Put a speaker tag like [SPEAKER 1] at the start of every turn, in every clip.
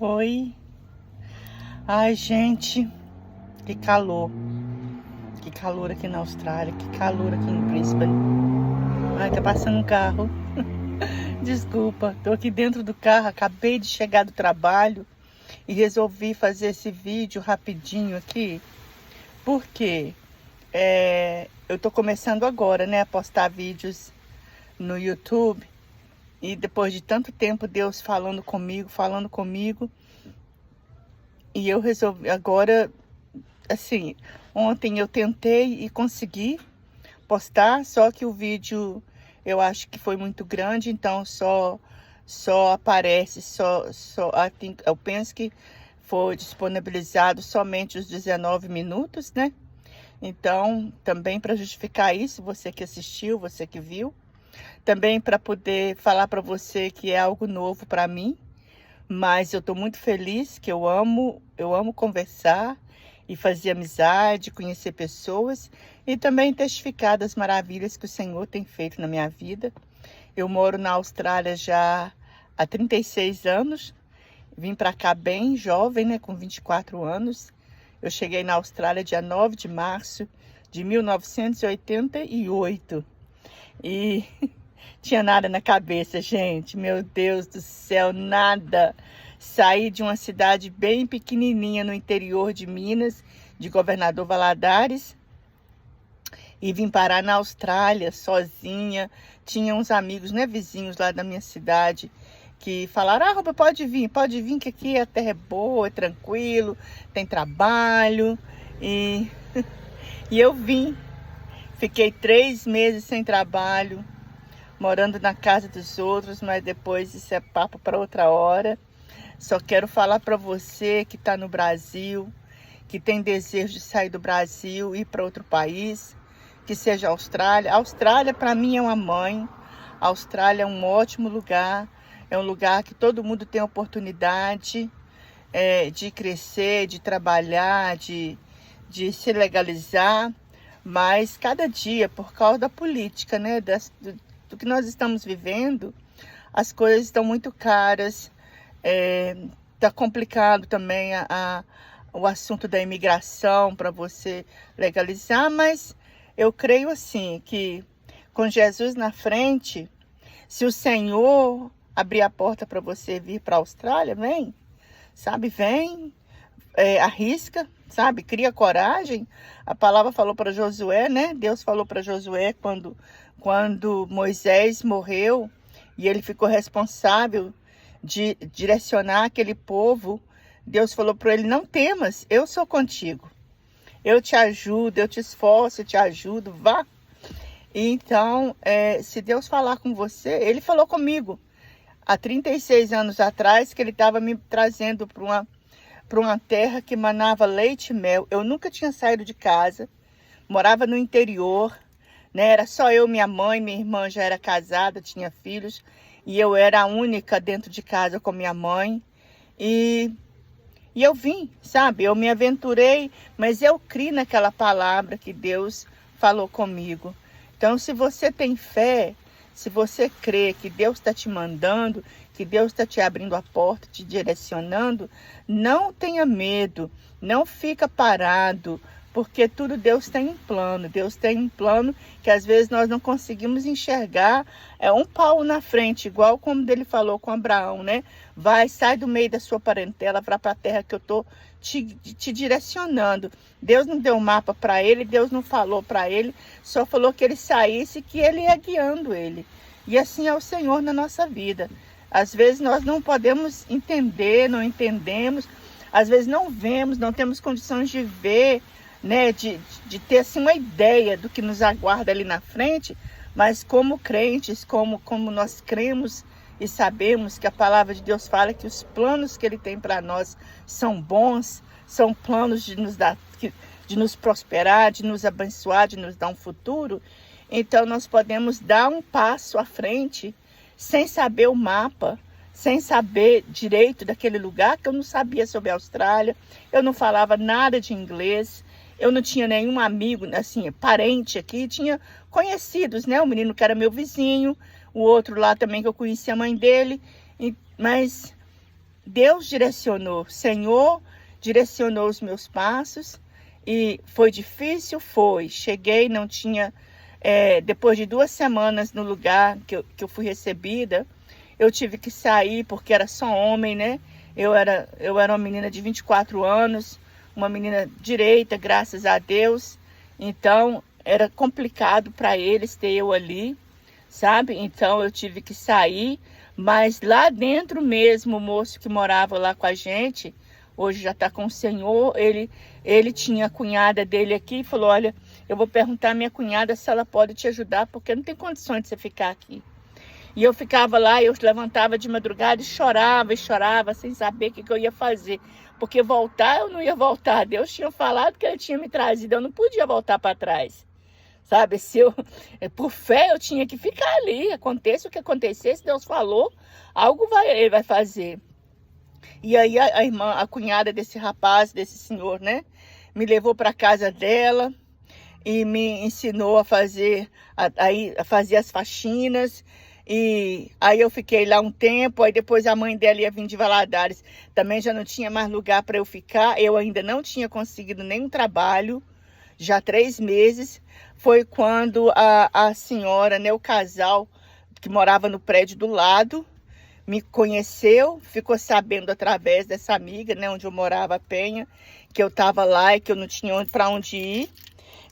[SPEAKER 1] Oi. Ai, gente, que calor. Que calor aqui na Austrália, que calor aqui em Brisbane. Ai, tá passando um carro. Desculpa, tô aqui dentro do carro, acabei de chegar do trabalho e resolvi fazer esse vídeo rapidinho aqui. Porque eu tô começando agora, né, a postar vídeos no YouTube. E depois de tanto tempo Deus falando comigo. E eu resolvi agora, assim, ontem eu tentei e consegui postar, só que o vídeo eu acho que foi muito grande, então só aparece, eu penso que foi disponibilizado somente os 19 minutos, né? Então, também para justificar isso, você que assistiu, você que viu, também para poder falar para você que é algo novo para mim. Mas eu estou muito feliz, que eu amo conversar e fazer amizade, conhecer pessoas e também testificar das maravilhas que o Senhor tem feito na minha vida. Eu moro na Austrália já há 36 anos, vim para cá bem jovem, né, com 24 anos. Eu cheguei na Austrália dia 9 de março de 1988 e tinha nada na cabeça, gente. Meu Deus do céu, nada. Saí de uma cidade bem pequenininha no interior de Minas, de Governador Valadares, e vim parar na Austrália sozinha. Tinha uns amigos, né, vizinhos lá da minha cidade, que falaram: Roba, pode vir, que aqui a terra é boa, é tranquilo, tem trabalho. E eu vim. Fiquei 3 meses sem trabalho, morando na casa dos outros, mas depois isso é papo para outra hora. Só quero falar para você que está no Brasil, que tem desejo de sair do Brasil e ir para outro país, que seja a Austrália. A Austrália para mim é uma mãe. A Austrália é um ótimo lugar, é um lugar que todo mundo tem oportunidade de crescer, de trabalhar, de se legalizar. Mas cada dia, por causa da política, né, do que nós estamos vivendo, as coisas estão muito caras. Está complicado também o assunto da imigração para você legalizar, mas eu creio assim que com Jesus na frente, se o Senhor abrir a porta para você vir para a Austrália, vem, sabe, vem. Arrisca, sabe? Cria coragem. A palavra falou para Josué, né? Deus falou para Josué quando Moisés morreu e ele ficou responsável de direcionar aquele povo. Deus falou para ele: não temas, eu sou contigo. Eu te ajudo, eu te esforço, eu te ajudo, vá. Então, se Deus falar com você, ele falou comigo há 36 anos atrás, que ele estava me trazendo para uma terra que manava leite e mel. Eu nunca tinha saído de casa, morava no interior, né? Era só eu, minha mãe, minha irmã já era casada, tinha filhos, e eu era a única dentro de casa com minha mãe. E eu vim, sabe? Eu me aventurei, mas eu criei naquela palavra que Deus falou comigo. Então, se você tem fé, se você crê que Deus está te mandando, que Deus está te abrindo a porta, te direcionando, não tenha medo, não fica parado, porque tudo Deus tem um plano. Deus tem um plano que às vezes nós não conseguimos enxergar. É um pau na frente, igual como ele falou com Abraão, né? Vai, sai do meio da sua parentela, vai para a terra que eu estou te direcionando. Deus não deu mapa para ele, Deus não falou para ele, só falou que ele saísse, que ele ia guiando ele. E assim é o Senhor na nossa vida. Às vezes nós não podemos entender, não entendemos, às vezes não vemos, não temos condições de ver, né, de ter assim uma ideia do que nos aguarda ali na frente, mas como crentes, como nós cremos e sabemos que a palavra de Deus fala que os planos que ele tem para nós são bons, são planos de nos dar, de nos prosperar, de nos abençoar, de nos dar um futuro. Então nós podemos dar um passo à frente sem saber o mapa, sem saber direito daquele lugar, que eu não sabia sobre a Austrália, eu não falava nada de inglês, eu não tinha nenhum amigo, assim, parente aqui, tinha conhecidos, né? O menino que era meu vizinho, o outro lá também que eu conhecia a mãe dele, mas Deus direcionou, o Senhor direcionou os meus passos. E foi difícil? Foi. Cheguei, não tinha... depois de 2 semanas no lugar que eu fui recebida, eu tive que sair porque era só homem, né? Eu era uma menina de 24 anos, uma menina direita, graças a Deus. Então, era complicado para eles ter eu ali, sabe? Então, eu tive que sair. Mas lá dentro mesmo, o moço que morava lá com a gente, hoje já está com o Senhor, ele tinha a cunhada dele aqui e falou, olha, eu vou perguntar à minha cunhada se ela pode te ajudar, porque não tem condições de você ficar aqui. E eu ficava lá, eu levantava de madrugada e chorava, sem saber o que eu ia fazer. Porque voltar, eu não ia voltar. Deus tinha falado que ele tinha me trazido, eu não podia voltar para trás. Sabe, por fé eu tinha que ficar ali, aconteça o que acontecesse, Deus falou, algo ele vai fazer. E aí a cunhada desse rapaz, desse senhor, né, me levou para casa dela e me ensinou a fazer as faxinas. E aí eu fiquei lá um tempo, aí depois a mãe dela ia vir de Valadares, também já não tinha mais lugar para eu ficar, eu ainda não tinha conseguido nenhum trabalho, já 3 meses, foi quando a senhora, né, o casal que morava no prédio do lado, me conheceu, ficou sabendo através dessa amiga, né, onde eu morava, a Penha, que eu estava lá e que eu não tinha para onde ir,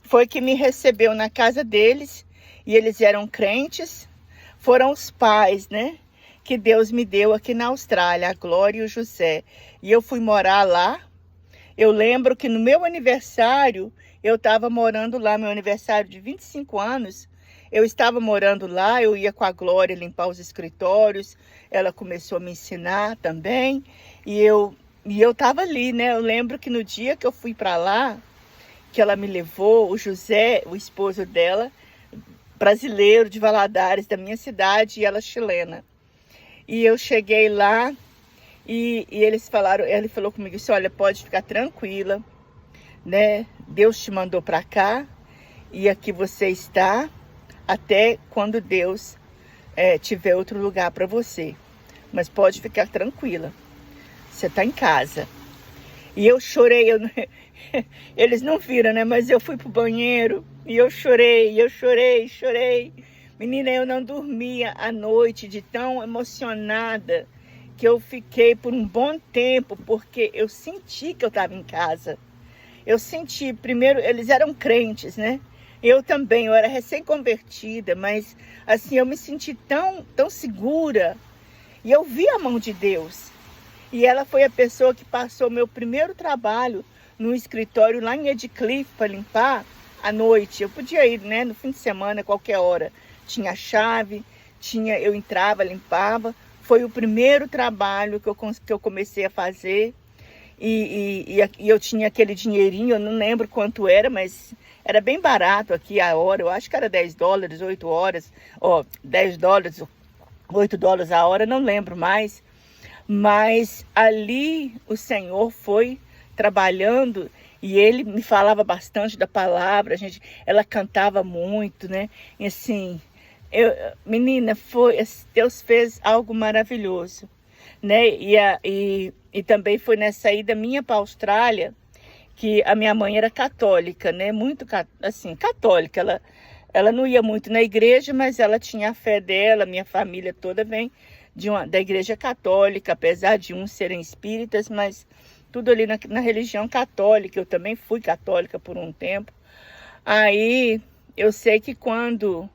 [SPEAKER 1] foi que me recebeu na casa deles, e eles eram crentes. Foram os pais, né, que Deus me deu aqui na Austrália, a Glória e o José. E eu fui morar lá. Eu lembro que no meu aniversário, eu estava morando lá, meu aniversário de 25 anos, eu estava morando lá, eu ia com a Glória limpar os escritórios, ela começou a me ensinar também, e eu estava ali, né, eu lembro que no dia que eu fui para lá, que ela me levou, o José, o esposo dela, brasileiro de Valadares, da minha cidade, e ela chilena. E eu cheguei lá e eles falaram, ele falou comigo assim, olha, pode ficar tranquila, né? Deus te mandou para cá e aqui você está até quando Deus tiver outro lugar para você. Mas pode ficar tranquila, você está em casa. E eu chorei, eles não viram, né? Mas eu fui pro banheiro e eu chorei. Menina, eu não dormia à noite de tão emocionada que eu fiquei por um bom tempo, porque eu senti que eu estava em casa. Eu senti, primeiro, eles eram crentes, né? Eu também, eu era recém-convertida, mas assim, eu me senti tão segura. E eu vi a mão de Deus. E ela foi a pessoa que passou meu primeiro trabalho no escritório lá em Edcliff para limpar à noite. Eu podia ir, né, no fim de semana, qualquer hora. Tinha chave, eu entrava, limpava. Foi o primeiro trabalho que eu comecei a fazer. E eu tinha aquele dinheirinho, eu não lembro quanto era, mas era bem barato aqui a hora. Eu acho que era $10, 8 horas, ó, $10, 8 dólares a hora, não lembro mais. Mas ali o Senhor foi trabalhando e ele me falava bastante da palavra, ela cantava muito, né? E assim, menina, Deus fez algo maravilhoso, né? E também foi nessa ida minha para a Austrália, que a minha mãe era católica, né? Muito assim, católica, ela não ia muito na igreja, mas ela tinha a fé dela, minha família toda vem da igreja católica, apesar de uns serem espíritas, mas tudo ali na religião católica. Eu também fui católica por um tempo. Aí eu sei que quando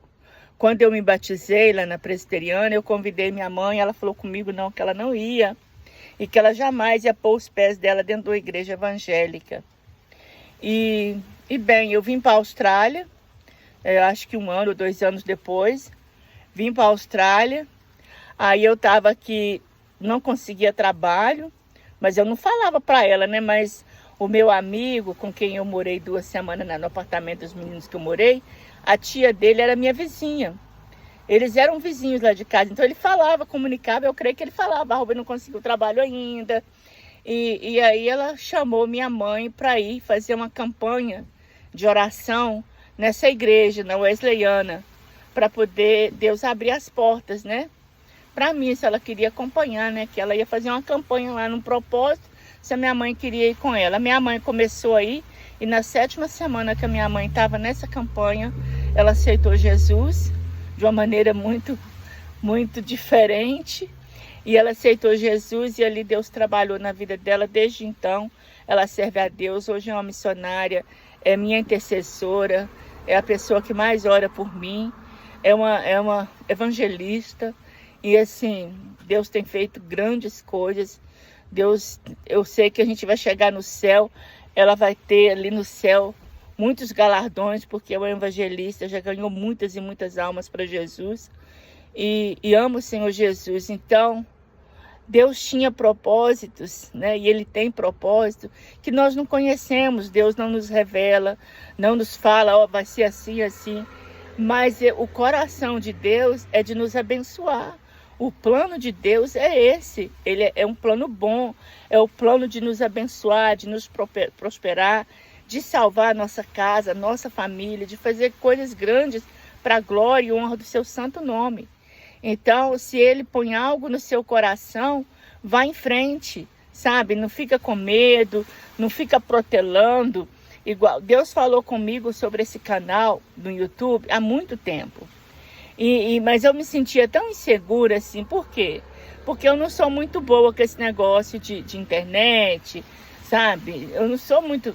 [SPEAKER 1] eu me batizei lá na presbiteriana, eu convidei minha mãe, ela falou comigo não, que ela não ia e que ela jamais ia pôr os pés dela dentro da igreja evangélica. E bem, eu vim para a Austrália, acho que 1 ano ou 2 anos depois, vim para a Austrália. Aí eu estava aqui, não conseguia trabalho, mas eu não falava para ela, né? Mas o meu amigo, com quem eu morei 2 semanas no apartamento dos meninos que eu morei, a tia dele era minha vizinha. Eles eram vizinhos lá de casa, então ele falava, comunicava, eu creio que ele falava, a Rubem não conseguiu trabalho ainda. E aí ela chamou minha mãe para ir fazer uma campanha de oração nessa igreja, na Wesleyana, para poder Deus abrir as portas, né? para mim se ela queria acompanhar, né? Que ela ia fazer uma campanha lá num propósito, se a minha mãe queria ir com ela. A minha mãe começou aí e na 7ª semana que a minha mãe estava nessa campanha, ela aceitou Jesus de uma maneira muito, muito diferente. E ela aceitou Jesus e ali Deus trabalhou na vida dela. Desde então, ela serve a Deus. Hoje é uma missionária, é minha intercessora, é a pessoa que mais ora por mim, é uma evangelista. E assim, Deus tem feito grandes coisas. Deus, eu sei que a gente vai chegar no céu, ela vai ter ali no céu muitos galardões, porque é uma evangelista, já ganhou muitas e muitas almas para Jesus. E amo o Senhor Jesus. Então, Deus tinha propósitos, né? E Ele tem propósito que nós não conhecemos. Deus não nos revela, não nos fala, ó, vai ser assim, assim. Mas o coração de Deus é de nos abençoar. O plano de Deus é esse. Ele é um plano bom. É o plano de nos abençoar, de nos prosperar, de salvar a nossa casa, a nossa família, de fazer coisas grandes para a glória e honra do seu santo nome. Então, se Ele põe algo no seu coração, vá em frente, sabe? Não fica com medo, não fica protelando. Igual Deus falou comigo sobre esse canal no YouTube há muito tempo. Mas eu me sentia tão insegura assim. Por quê? Porque eu não sou muito boa com esse negócio de internet, sabe? Eu não sou muito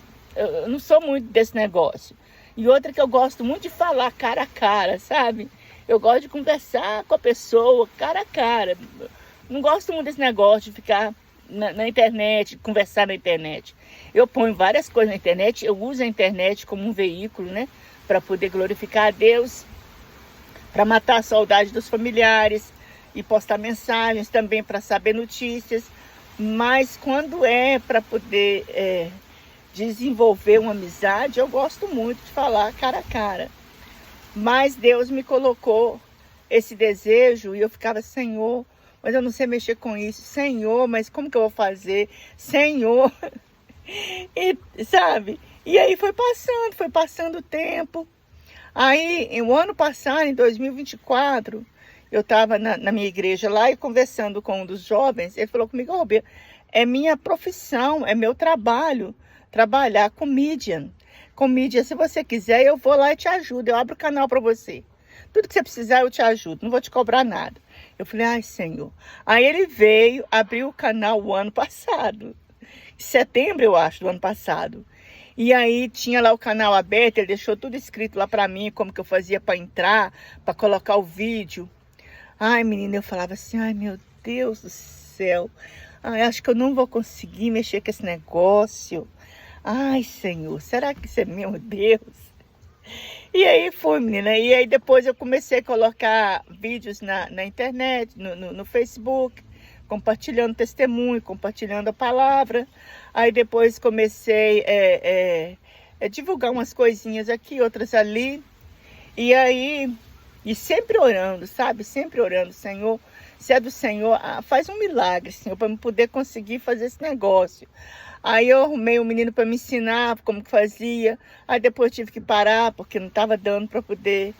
[SPEAKER 1] desse negócio. E outra que eu gosto muito de falar cara a cara, sabe? Eu gosto de conversar com a pessoa, cara a cara. Não gosto muito desse negócio de ficar na internet, conversar na internet. Eu ponho várias coisas na internet, eu uso a internet como um veículo, né? Para poder glorificar a Deus, para matar a saudade dos familiares e postar mensagens também para saber notícias. Mas quando é para poder desenvolver uma amizade, eu gosto muito de falar cara a cara. Mas Deus me colocou esse desejo e eu ficava, Senhor, mas eu não sei mexer com isso. Senhor, mas como que eu vou fazer? Senhor, e, sabe? E aí foi passando o tempo. Aí, o ano passado, em 2024, eu estava na minha igreja lá e conversando com um dos jovens. Ele falou comigo, Roberto, é minha profissão, é meu trabalho, trabalhar com mídia. Com mídia, se você quiser, eu vou lá e te ajudo. Eu abro o canal para você. Tudo que você precisar, eu te ajudo. Não vou te cobrar nada. Eu falei, ai, Senhor. Aí ele veio, abriu o canal o ano passado. Em setembro, eu acho, do ano passado. E aí tinha lá o canal aberto, ele deixou tudo escrito lá para mim, como que eu fazia para entrar, para colocar o vídeo. Ai, menina, eu falava assim, ai, meu Deus do céu. Ai, acho que eu não vou conseguir mexer com esse negócio. Ai, Senhor, será que isso é meu Deus? E aí foi, menina. E aí depois eu comecei a colocar vídeos na internet, no Facebook, compartilhando testemunho, compartilhando a palavra. Aí depois comecei a divulgar umas coisinhas aqui, outras ali. E aí, e sempre orando, sabe? Sempre orando, Senhor. Se é do Senhor, faz um milagre, Senhor, para eu poder conseguir fazer esse negócio. Aí eu arrumei um menino para me ensinar como que fazia. Aí depois tive que parar, porque não estava dando para poder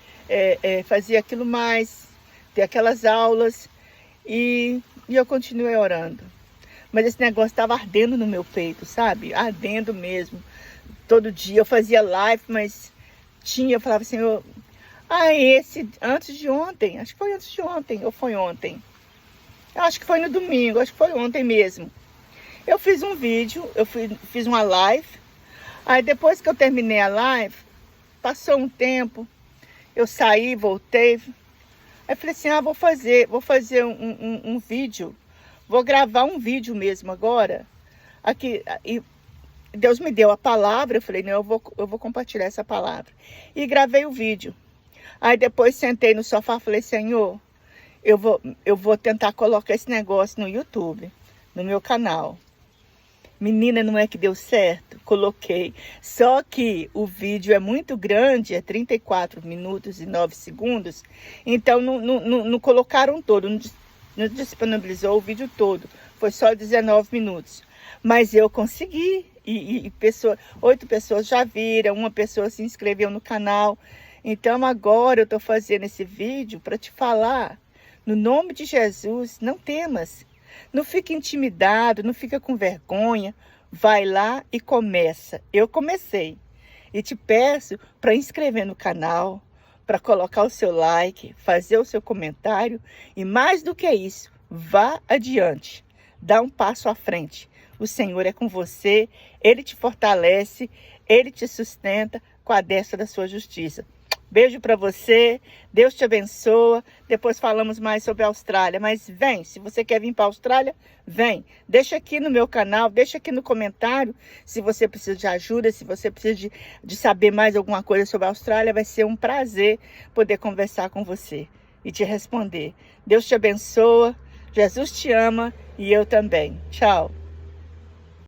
[SPEAKER 1] fazer aquilo mais, ter aquelas aulas. E eu continuei orando. Mas esse negócio estava ardendo no meu peito, sabe? Ardendo mesmo. Todo dia eu fazia live, mas eu falava assim, antes de ontem, acho que foi antes de ontem, ou foi ontem? Eu acho que foi no domingo, acho que foi ontem mesmo. Eu fiz um vídeo, fiz uma live. Aí depois que eu terminei a live, passou um tempo, eu saí, voltei. Aí falei assim, vou fazer um vídeo. Vou gravar um vídeo mesmo agora. Aqui, e Deus me deu a palavra, eu falei, não, eu vou compartilhar essa palavra. E gravei o vídeo. Aí depois sentei no sofá e falei, Senhor, eu vou tentar colocar esse negócio no YouTube, no meu canal. Menina, não é que deu certo? Coloquei. Só que o vídeo é muito grande, é 34 minutos e 9 segundos. Então não colocaram todo, não disponibilizou o vídeo todo. Foi só 19 minutos. Mas eu consegui. E 8 pessoas já viram, uma pessoa se inscreveu no canal. Então agora eu estou fazendo esse vídeo para te falar. No nome de Jesus, não temas. Não fica intimidado, não fica com vergonha. Vai lá e começa. Eu comecei. E te peço para inscrever no canal, para colocar o seu like, fazer o seu comentário. E mais do que isso, vá adiante. Dá um passo à frente. O Senhor é com você, Ele te fortalece, Ele te sustenta com a destra da sua justiça. Beijo para você, Deus te abençoa. Depois falamos mais sobre a Austrália, mas vem, se você quer vir para a Austrália, vem. Deixa aqui no meu canal, deixa aqui no comentário se você precisa de ajuda, se você precisa de saber mais alguma coisa sobre a Austrália. Vai ser um prazer poder conversar com você e te responder. Deus te abençoa, Jesus te ama e eu também. Tchau.